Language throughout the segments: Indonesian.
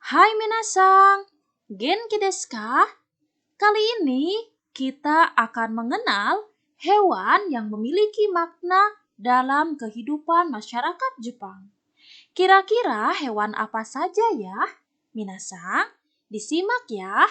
Hai minasang, genki desu ka? Kali ini kita akan mengenal hewan yang memiliki makna dalam kehidupan masyarakat Jepang. Kira-kira hewan apa saja ya? Minasang, disimak ya.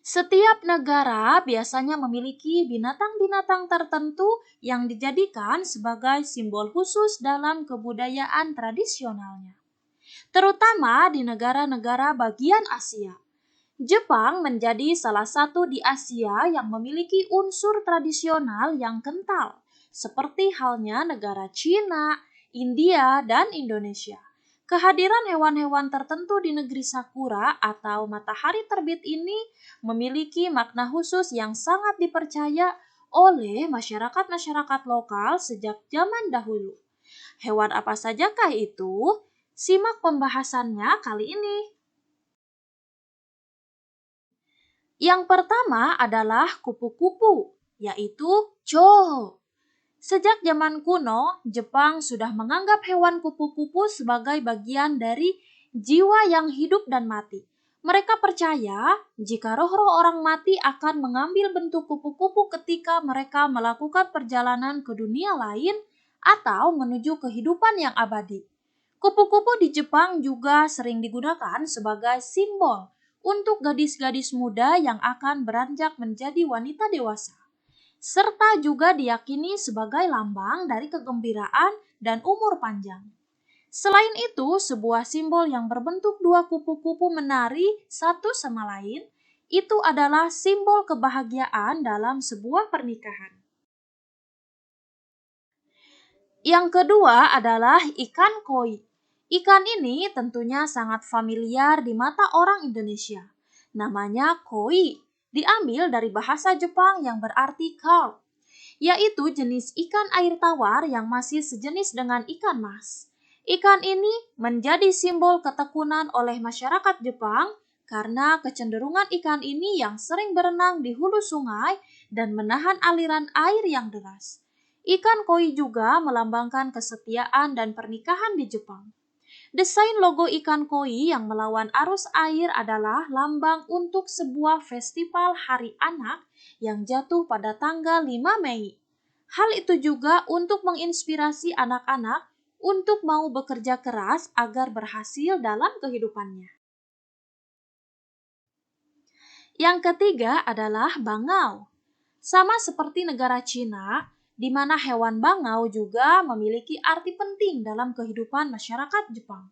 Setiap negara biasanya memiliki binatang-binatang tertentu yang dijadikan sebagai simbol khusus dalam kebudayaan tradisionalnya, terutama di negara-negara bagian Asia. Jepang menjadi salah satu di Asia yang memiliki unsur tradisional yang kental, seperti halnya negara Cina, India, dan Indonesia. Kehadiran hewan-hewan tertentu di negeri Sakura atau matahari terbit ini memiliki makna khusus yang sangat dipercaya oleh masyarakat-masyarakat lokal sejak zaman dahulu. Hewan apa sajakah itu? Simak pembahasannya kali ini. Yang pertama adalah kupu-kupu, yaitu Choho. Sejak zaman kuno, Jepang sudah menganggap hewan kupu-kupu sebagai bagian dari jiwa yang hidup dan mati. Mereka percaya jika roh-roh orang mati akan mengambil bentuk kupu-kupu ketika mereka melakukan perjalanan ke dunia lain atau menuju kehidupan yang abadi. Kupu-kupu di Jepang juga sering digunakan sebagai simbol untuk gadis-gadis muda yang akan beranjak menjadi wanita dewasa, serta juga diyakini sebagai lambang dari kegembiraan dan umur panjang. Selain itu, sebuah simbol yang berbentuk dua kupu-kupu menari satu sama lain, itu adalah simbol kebahagiaan dalam sebuah pernikahan. Yang kedua adalah ikan koi. Ikan ini tentunya sangat familiar di mata orang Indonesia. Namanya koi, diambil dari bahasa Jepang yang berarti carp, yaitu jenis ikan air tawar yang masih sejenis dengan ikan mas. Ikan ini menjadi simbol ketekunan oleh masyarakat Jepang karena kecenderungan ikan ini yang sering berenang di hulu sungai dan menahan aliran air yang deras. Ikan koi juga melambangkan kesetiaan dan pernikahan di Jepang. Desain logo ikan koi yang melawan arus air adalah lambang untuk sebuah festival Hari Anak yang jatuh pada tanggal 5 Mei. Hal itu juga untuk menginspirasi anak-anak untuk mau bekerja keras agar berhasil dalam kehidupannya. Yang ketiga adalah bangau. Sama seperti negara Cina, di mana hewan bangau juga memiliki arti penting dalam kehidupan masyarakat Jepang.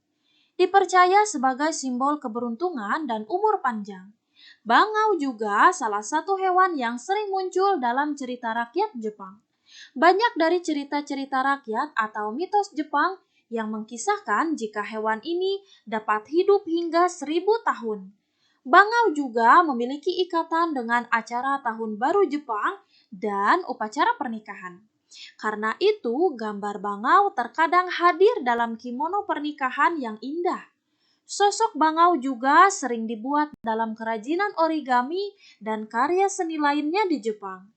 Dipercaya sebagai simbol keberuntungan dan umur panjang. Bangau juga salah satu hewan yang sering muncul dalam cerita rakyat Jepang. Banyak dari cerita-cerita rakyat atau mitos Jepang yang mengkisahkan jika hewan ini dapat hidup hingga 1000 tahun. Bangau juga memiliki ikatan dengan acara Tahun Baru Jepang dan upacara pernikahan. Karena itu, gambar bangau terkadang hadir dalam kimono pernikahan yang indah. Sosok bangau juga sering dibuat dalam kerajinan origami dan karya seni lainnya di Jepang.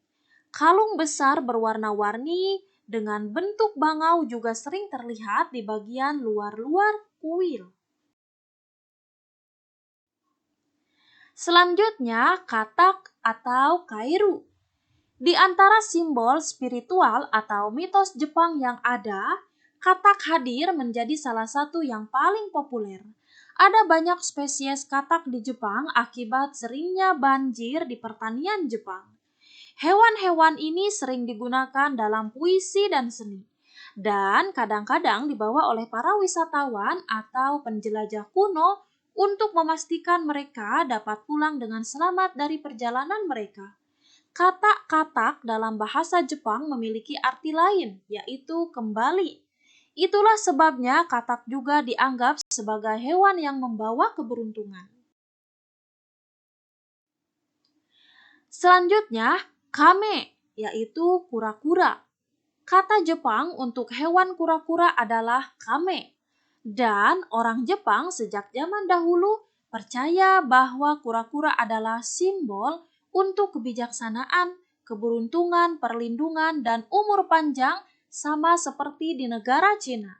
Kalung besar berwarna-warni dengan bentuk bangau juga sering terlihat di bagian luar-luar kuil. Selanjutnya, katak atau kairu. Di antara simbol spiritual atau mitos Jepang yang ada, katak hadir menjadi salah satu yang paling populer. Ada banyak spesies katak di Jepang akibat seringnya banjir di pertanian Jepang. Hewan-hewan ini sering digunakan dalam puisi dan seni, dan kadang-kadang dibawa oleh para wisatawan atau penjelajah kuno untuk memastikan mereka dapat pulang dengan selamat dari perjalanan mereka. Kata katak dalam bahasa Jepang memiliki arti lain, yaitu kembali. Itulah sebabnya katak juga dianggap sebagai hewan yang membawa keberuntungan. Selanjutnya, kame, yaitu kura-kura. Kata Jepang untuk hewan kura-kura adalah kame. Dan orang Jepang sejak zaman dahulu percaya bahwa kura-kura adalah simbol untuk kebijaksanaan, keberuntungan, perlindungan, dan umur panjang sama seperti di negara Cina.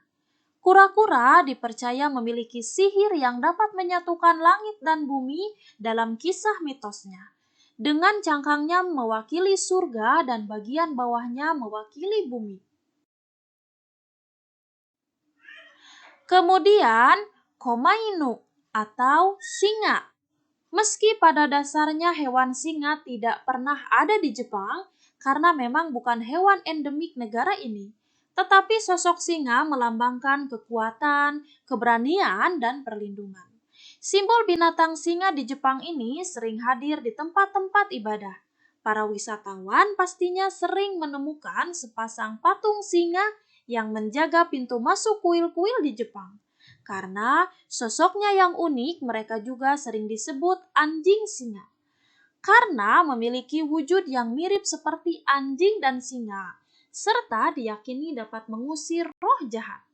Kura-kura dipercaya memiliki sihir yang dapat menyatukan langit dan bumi dalam kisah mitosnya. Dengan cangkangnya mewakili surga dan bagian bawahnya mewakili bumi. Kemudian, komainu atau singa. Meski pada dasarnya hewan singa tidak pernah ada di Jepang karena memang bukan hewan endemik negara ini, tetapi sosok singa melambangkan kekuatan, keberanian, dan perlindungan. Simbol binatang singa di Jepang ini sering hadir di tempat-tempat ibadah. Para wisatawan pastinya sering menemukan sepasang patung singa yang menjaga pintu masuk kuil-kuil di Jepang. Karena sosoknya yang unik, mereka juga sering disebut anjing singa. Karena memiliki wujud yang mirip seperti anjing dan singa, serta diyakini dapat mengusir roh jahat.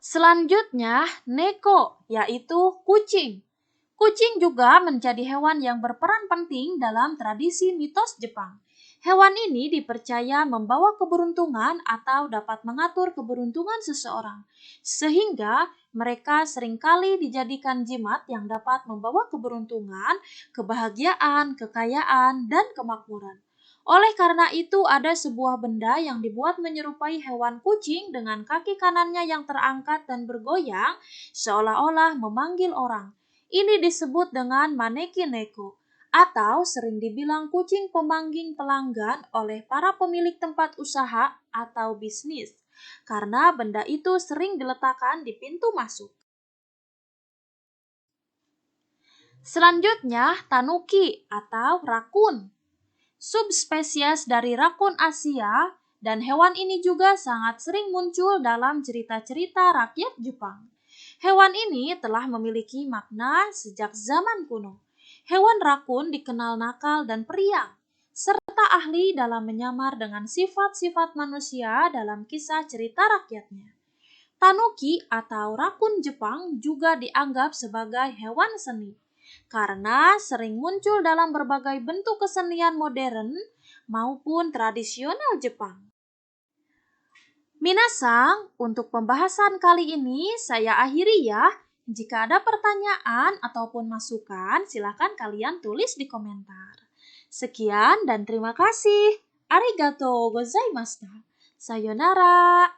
Selanjutnya, neko, yaitu kucing. Kucing juga menjadi hewan yang berperan penting dalam tradisi mitos Jepang. Hewan ini dipercaya membawa keberuntungan atau dapat mengatur keberuntungan seseorang, sehingga mereka seringkali dijadikan jimat yang dapat membawa keberuntungan, kebahagiaan, kekayaan, dan kemakmuran. Oleh karena itu, ada sebuah benda yang dibuat menyerupai hewan kucing dengan kaki kanannya yang terangkat dan bergoyang, seolah-olah memanggil orang. Ini disebut dengan maneki neko, atau sering dibilang kucing pemanggil pelanggan oleh para pemilik tempat usaha atau bisnis, karena benda itu sering diletakkan di pintu masuk. Selanjutnya, tanuki atau rakun. Subspesies dari rakun Asia, dan hewan ini juga sangat sering muncul dalam cerita-cerita rakyat Jepang. Hewan ini telah memiliki makna sejak zaman kuno. Hewan rakun dikenal nakal dan periang, serta ahli dalam menyamar dengan sifat-sifat manusia dalam kisah cerita rakyatnya. Tanuki atau rakun Jepang juga dianggap sebagai hewan seni, karena sering muncul dalam berbagai bentuk kesenian modern maupun tradisional Jepang. Minasang, untuk pembahasan kali ini saya akhiri ya. Jika ada pertanyaan ataupun masukan, silakan kalian tulis di komentar. Sekian dan terima kasih. Arigatou gozaimashita. Sayonara.